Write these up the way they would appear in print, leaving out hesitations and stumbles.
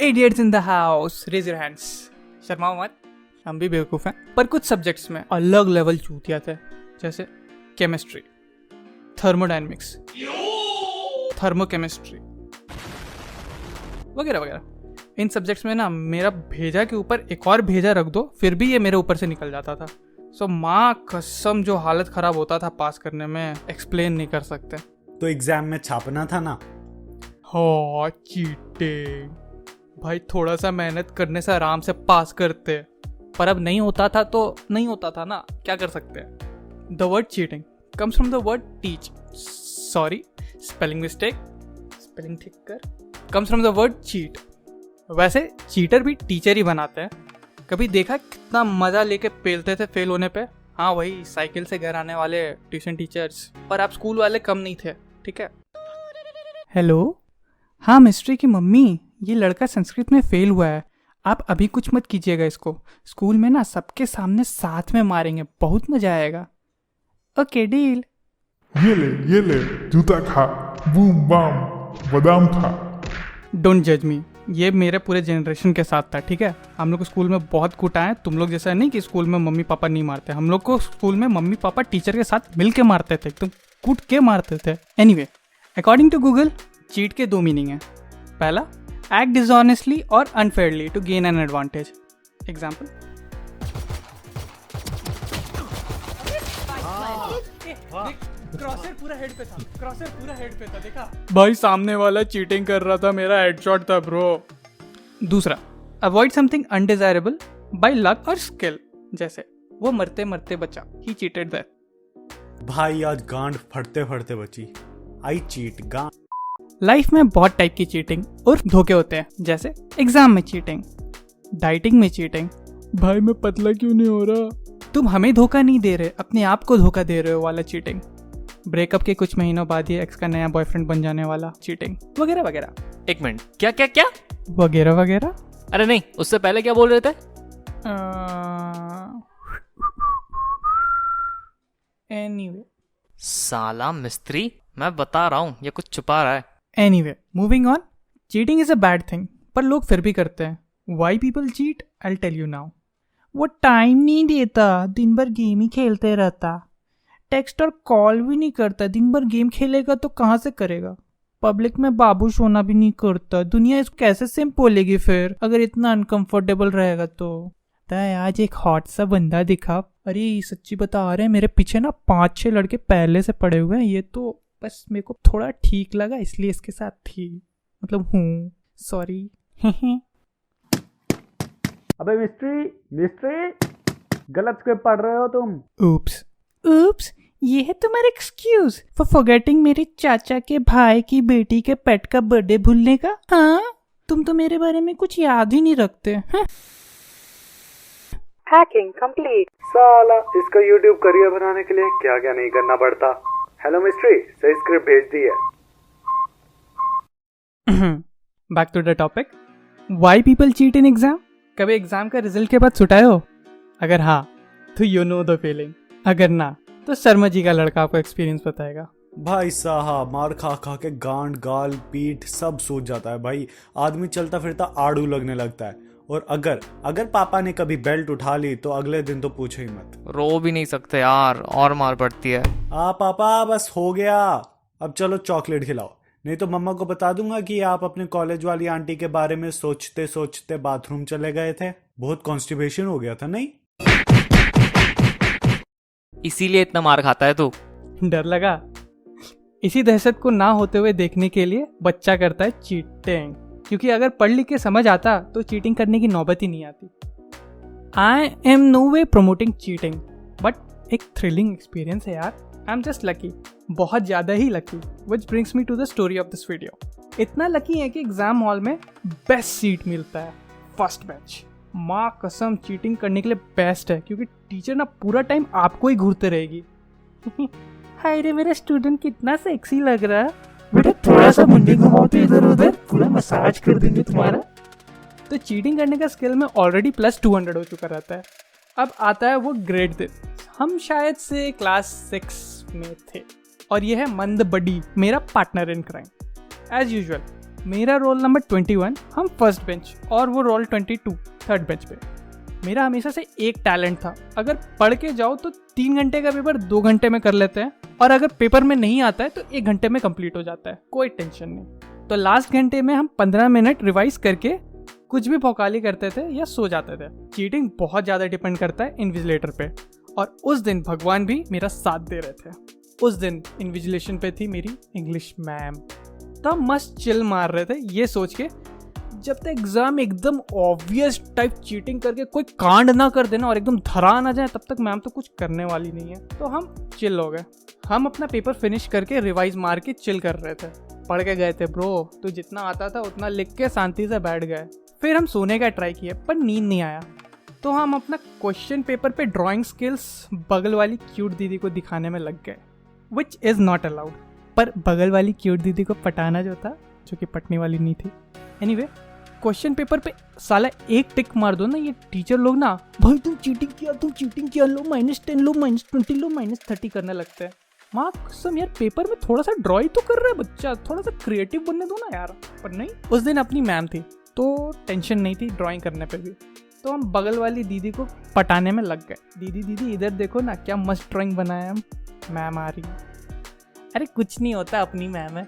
Idiots in the house, raise your hands. शर्माओ मत, हम भी बेवकूफ़ हैं, पर कुछ सब्जेक्ट्स में अलग लेवल चूतिया थे, जैसे केमिस्ट्री, थर्मोडायनेमिक्स, थर्मोकेमिस्ट्री वगैरह वगैरह। इन सब्जेक्ट्स में ना मेरा भेजा के ऊपर एक और भेजा रख दो, फिर भी ये मेरे ऊपर से निकल जाता था। सो माँ कसम जो हालत खराब होता था पास करने में, एक्सप्लेन नहीं कर सकते। तो एग्जाम में छापना था ना। हाँ, चीटिंग भाई, थोड़ा सा मेहनत करने से आराम से पास करते, पर अब नहीं होता था तो नहीं होता था ना, क्या कर सकते हैं। The word cheating comes from the word teach, sorry spelling mistake, spelling ठीक कर, comes from the word cheat. वैसे चीटर भी टीचर ही बनाते हैं। कभी देखा कितना मजा लेके पेलते थे फेल होने पे? हाँ, वही साइकिल से घर आने वाले ट्यूशन टीचर्स। पर आप स्कूल वाले कम नहीं थे, ठीक है। हेलो, हाँ मिस्ट्री की मम्मी, ये लड़का संस्कृत में फेल हुआ है, आप अभी कुछ मत कीजिएगा इसको, स्कूल में ना सबके सामने साथ में मारेंगे, बहुत मजा आएगा। Okay deal. ये ले जूता खा, बूम बाम बादाम खा। डोंट जज मी, ये मेरे पूरे जनरेशन के साथ था, ठीक है। हम लोग को स्कूल में बहुत कुटाए, तुम लोग जैसा नहीं कि स्कूल में मम्मी पापा नहीं मारते, हम लोग को स्कूल में मम्मी पापा टीचर के साथ मिल के मारते थे, एकदम कूट के मारते थे। Anyway, according to Google, cheat के दो मीनिंग है। पहला, एक्ट डिसऑनेस्टली और unfairly to gain an advantage. Example, क्रॉसर पूरा हेड पे था, क्रॉसर पूरा हेड पे था, देखा भाई, सामने वाला चीटिंग कर रहा था, मेरा हेडशॉट था ब्रो। दूसरा, avoid something undesirable by luck और स्किल, जैसे वो मरते मरते बचा, ही चीटेड दैट। भाई आज गांड फटते फटते बची, आई चीट गांड। लाइफ में बहुत टाइप की चीटिंग और धोखे होते हैं, जैसे एग्जाम में चीटिंग, डाइटिंग में चीटिंग, भाई मैं पतला क्यों नहीं हो रहा, तुम हमें धोखा नहीं दे रहे, अपने आप को धोखा दे रहे हो वाला चीटिंग, ब्रेकअप के कुछ महीनों बाद ये एक्स का नया बॉयफ्रेंड बन जाने वाला चीटिंग, वगैरह वगैरह। एक मिनट, क्या क्या क्या? वगैरह वगैरह। अरे नहीं, उससे पहले क्या बोल रहे थे? एनीवे, साला मिस्त्री, मैं बता रहा हूँ ये कुछ छुपा रहा है। Anyway, moving on. Cheating is a bad thing, पर लोग फिर भी करते हैं। Why people cheat, I tell you now. वो टाइम नहीं देता, दिन भर गेम ही खेलते रहता, टेक्स्ट और कॉल भी नहीं करता, दिन भर गेम खेलेगा तो कहाँ से करेगा, पब्लिक में बाबू सोना भी नहीं करता, दुनिया इसको कैसे सिम बोलेगी फिर अगर इतना अनकंफर्टेबल रहेगा तो। आज एक हॉट सा बंदा दिखा, अरे सच्ची बता रहे हैं, मेरे पीछे ना 5-6 लड़के पहले से पड़े हुए हैं, ये तो बस मेरे को थोड़ा ठीक लगा इसलिए इसके साथ थी, मतलब हूँ, सॉरी। अबे मिस्ट्री गलत स्क्रिप्ट पढ़ रहे हो तुम। Oops, ये है तुम्हारा एक्सक्यूज फॉर फॉरगेटिंग मेरे चाचा के भाई की बेटी के पेट का बर्थडे भूलने का? हाँ, तुम तो मेरे बारे में कुछ याद ही नहीं रखते। Hacking complete. साला, इसका YouTube करियर बनाने के लिए क्या क्या नहीं करना पड़ता। हेलो मिस्ट्री, सही स्क्रिप्ट भेज दी है। Back to the topic, why people cheat in exam. कभी एग्जाम का रिजल्ट के बाद सुटाए हो? अगर हाँ तो यू नो द फीलिंग, अगर ना तो शर्मा जी का लड़का आपको एक्सपीरियंस बताएगा। भाई साहब, मार खा खा के गांड गाल पीठ सब सूज जाता है भाई, आदमी चलता फिरता आड़ू लगने लगता है। और अगर पापा ने कभी बेल्ट उठा ली तो अगले दिन तो पूछो ही मत। रो भी नहीं सकते यार, और मार पड़ती है। पापा बस हो गया, अब चलो चॉकलेट खिलाओ, नहीं तो मम्मा को बता दूंगा कि आप अपने कॉलेज वाली आंटी के बारे में सोचते सोचते बाथरूम चले गए थे, बहुत कॉन्स्टिपेशन हो गया था नहीं। इसीलिए इतना मार खाता है तू। डर लगा? इसी दहशत को ना होते हुए देखने के लिए बच्चा करता है चीटिंग, क्योंकि अगर पढ़ लिख के समझ आता तो चीटिंग करने की नौबत ही नहीं आती। I am no way promoting cheating, but एक थ्रिलिंग एक्सपीरियंस है यार। आई एम जस्ट लकी, बहुत ज़्यादा ही लकी, which brings me to the story of this video. इतना लकी है कि एग्जाम हॉल में बेस्ट सीट मिलता है, फर्स्ट बेंच। माँ कसम, चीटिंग करने के लिए बेस्ट है, क्योंकि टीचर ना पूरा टाइम आपको ही घूरते रहेगी। हाय रे मेरा स्टूडेंट कितना सेक्सी लग रहा है, बेटा थोड़ा सा मुंडी घुमाओ तो इधर उधर, पूरा मसाज कर देंगे तुम्हारा। तो चीटिंग करने का स्किल में ऑलरेडी +200 हो चुका रहता है। अब आता है वो ग्रेट दिन। हम शायद से क्लास 6 में थे और ये है मंद बडी, मेरा partner in crime. As usual मेरा रोल नंबर 21, हम फर्स्ट बेंच और वो रोल 22 थर्ड बेंच पे। मेरा हमेशा से एक टैलेंट था, अगर पढ़ के जाओ तो 3 घंटे का पेपर 2 घंटे में कर लेते हैं, और अगर पेपर में नहीं आता है तो 1 घंटे में कंप्लीट हो जाता है, कोई टेंशन नहीं। तो लास्ट घंटे में हम 15 मिनट रिवाइज करके कुछ भी भौकाली करते थे या सो जाते थे। चीटिंग बहुत ज़्यादा डिपेंड करता है इन्विजिलेटर पे, और उस दिन भगवान भी मेरा साथ दे रहे थे। उस दिन इन्विजिलेशन पे थी मेरी इंग्लिश मैम, तो हम मस्त चिल मार रहे थे ये सोच के जब तक एग्जाम एकदम ऑब्वियस टाइप चीटिंग करके कोई कांड ना कर देना और एकदम धरा ना जाए, तब तक मैम तो कुछ करने वाली नहीं है। तो हम चिल हो गए। हम अपना पेपर फिनिश करके रिवाइज मार के चिल कर रहे थे। पढ़ के गए थे ब्रो, तो जितना आता था उतना लिख के शांति से बैठ गए। फिर हम सोने का ट्राई किए पर नींद नहीं आया, तो हम अपना क्वेश्चन पेपर पे ड्राइंग स्किल्स बगल वाली क्यूट दीदी को दिखाने में लग गए, विच इज़ नॉट अलाउड। पर बगल वाली क्यूट दीदी को पटाना जो था, जो कि पटने वाली नहीं थी। एनीवे, क्वेश्चन पेपर पे साला एक टिक मार दो ना, ये टीचर लोग ना, भाई तुम चीटिंग किया, लो -10 लो -20 लो -30 करने लगते हैं। माँ कसम यार, पेपर में थोड़ा सा ड्राइंग तो कर रहा है बच्चा, थोड़ा सा क्रिएटिव बनने दो ना यार। पर नहीं, उस दिन अपनी मैम थी तो टेंशन नहीं थी ड्राइंग करने पे भी। तो हम बगल वाली दीदी को पटाने में लग गए। दीदी इधर देखो ना, क्या मस्त ड्राइंग बनाया हम। मैम आ रही, अरे कुछ नहीं होता, अपनी मैम है।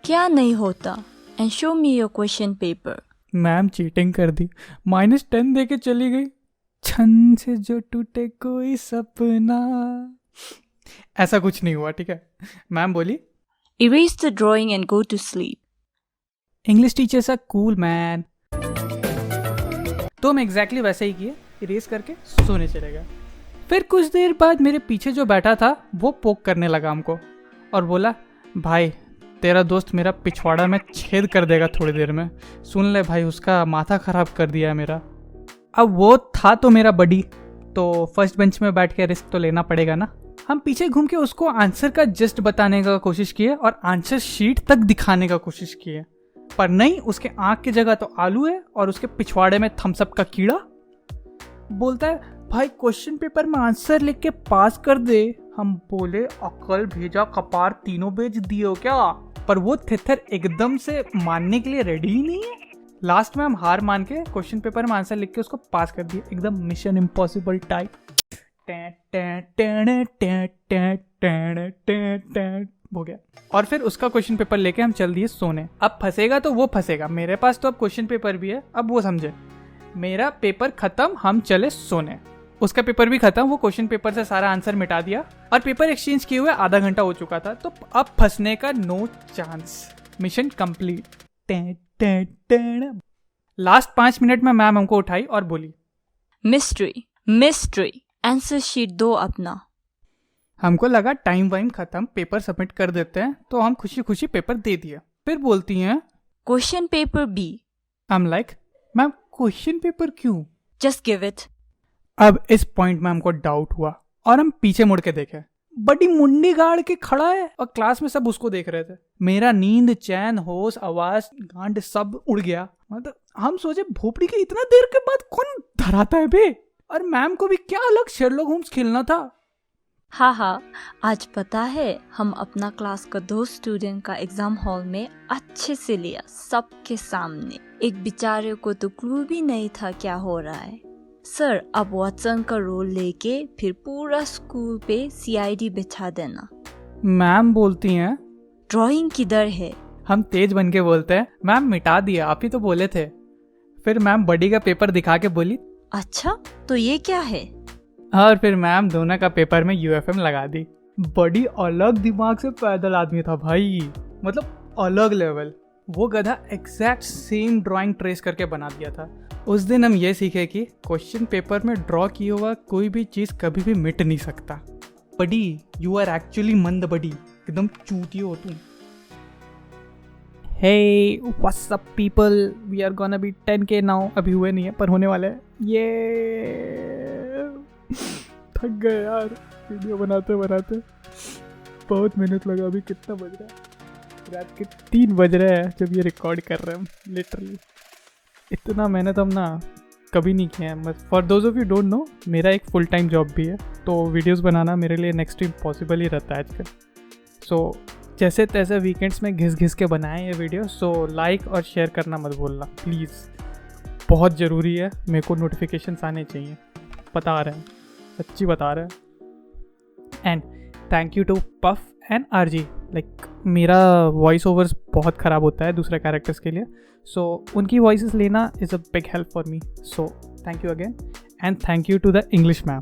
क्या नहीं होता? And show me your question paper. Ma'am cheating कर दी, -10 दे के चली गई। छन से जो टूटे कोई सपना, ऐसा कुछ नहीं हुआ, ठीक है। मैम बोली, Erase the drawing and go to sleep. English teachers are cool man. तो हम एग्जैक्टली वैसे ही किए, इरेज करके सोने चले गए। फिर कुछ देर बाद मेरे पीछे जो बैठा था वो पोक करने लगा हमको और बोला, भाई तेरा दोस्त मेरा पिछवाड़ा में छेद कर देगा थोड़ी देर में, सुन ले भाई, उसका माथा खराब कर दिया है मेरा। अब वो था तो मेरा बडी, तो फर्स्ट बेंच में बैठ के रिस्क तो लेना पड़ेगा ना। हम पीछे घूम के उसको आंसर का जस्ट बताने का कोशिश किए और आंसर शीट तक दिखाने का कोशिश किए, पर नहीं, उसके आंख की जगह तो आलू है और उसके पिछवाड़े में थम्सअप का कीड़ा। बोलता है, भाई क्वेश्चन पेपर में आंसर लिख के पास कर दे। हम बोले, अकल भेजा कपार, तीनों भेज दिए हो क्या? पर वो थिथर एकदम से मानने के लिए रेडी ही नहीं है। लास्ट में हम हार मान के क्वेश्चन पेपर में आंसर लिख के उसको पास कर दिए, एकदम मिशन इम्पॉसिबल टाइप। हो गया। और फिर उसका क्वेश्चन पेपर लेके हम चल दिए सोने। अब फंसेगा तो वो फंसेगा, मेरे पास तो अब क्वेश्चन पेपर भी है। अब वो समझे, मेरा पेपर खत्म, हम चले सोने। उसका पेपर भी खत्म, वो क्वेश्चन पेपर से सारा आंसर मिटा दिया और पेपर एक्सचेंज किए हुए आधा घंटा हो चुका था। तो अब फंसने का no chance, mission complete. Last 5 minute में मैम हमको उठाई और बोली, मिस्ट्री, आंसर शीट दो अपना। हमको लगा टाइम वाइम खत्म, पेपर सबमिट कर देते हैं, तो हम खुशी खुशी पेपर दे दिया। फिर बोलती हैं, question paper B. I am like, ma'am question paper क्यों? Just give it. अब इस पॉइंट में हमको डाउट हुआ और हम पीछे मुड़ के देखे, बड़ी मुंडी गाड़ के खड़ा है और क्लास में सब उसको देख रहे थे। मेरा नींद, चैन, होश, आवाज, गांड सब उड़ गया। मतलब हम सोचे, भोपड़ी के इतना देर के बाद कौन धराता है बे? और मैम को भी क्या अलग शेरलॉक होम्स खेलना था। हाँ, आज पता है, हम अपना क्लास का 2 स्टूडेंट का एग्जाम हॉल में अच्छे से लिया, सबके सामने। एक बेचारे को तो क्लू भी नहीं था क्या हो रहा है। सर, अब वॉटसन का रोल लेके फिर पूरा स्कूल पे CID बिछा देना। मैम बोलती हैं, ड्राइंग किधर है? हम तेज बन के बोलते हैं, मैम मिटा दिया, आप ही तो बोले थे। फिर मैम बडी का पेपर दिखा के बोली, अच्छा तो ये क्या है? और फिर मैम दोनों का पेपर में UFM लगा दी। बड़ी अलग दिमाग से पैदल आदमी था भाई, मतलब अलग लेवल। वो गधा एग्जैक्ट सेम ड्राइंग ट्रेस करके बना दिया था। उस दिन हम ये सीखे कि क्वेश्चन पेपर में ड्रॉ किया हुआ कोई भी चीज़ कभी भी मिट नहीं सकता। बडी, यू आर एक्चुअली मंद बडी, एकदम चूती हो तुम। Hey, what's up people? We are gonna be 10K now. अभी हुए नहीं है पर होने वाले हैं। ये थक गए यार वीडियो बनाते बनाते, बहुत मेहनत लगा। अभी कितना बज रहा है? रात के 3 बज रहे हैं जब ये रिकॉर्ड कर रहे हैं हम। लिटरली इतना मेहनत हम ना कभी नहीं किया है। For those of you don't know, मेरा एक फुल टाइम जॉब भी है, तो वीडियोस बनाना मेरे लिए नेक्स्ट टू इम्पॉसिबल ही रहता है आजकल। सो जैसे तैसे वीकेंड्स में घिस घिस के बनाए ये वीडियो, सो लाइक और शेयर करना मत भूलना प्लीज़, बहुत ज़रूरी है, मेरे को नोटिफिकेशंस आने चाहिए, बता रहे हैं, सच्ची बता रहे हैं। And thank you to puff and RG, like मेरा वॉइस ओवर्स बहुत ख़राब होता है दूसरे कैरेक्टर्स के लिए, सो उनकी वॉइसेस लेना is a big help for me, so thank you again. And thank you to the English ma'am,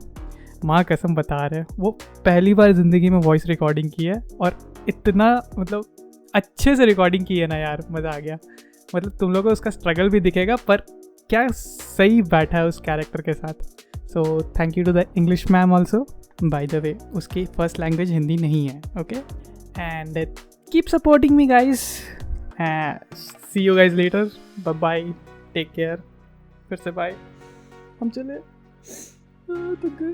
माँ कसम बता रहे हैं, वो पहली बार ज़िंदगी में वॉइस रिकॉर्डिंग की है और इतना मतलब अच्छे से रिकॉर्डिंग की है ना यार, मज़ा आ गया। मतलब तुम लोगों को उसका स्ट्रगल भी दिखेगा, पर क्या सही बैठा है उस कैरेक्टर के साथ। So thank you to the English ma'am also, by the way उसकी फर्स्ट लैंग्वेज हिंदी नहीं है, okay. And keep supporting me guys, see you guys later, bye bye, take care, फिर से बाय, हम चले तो गए।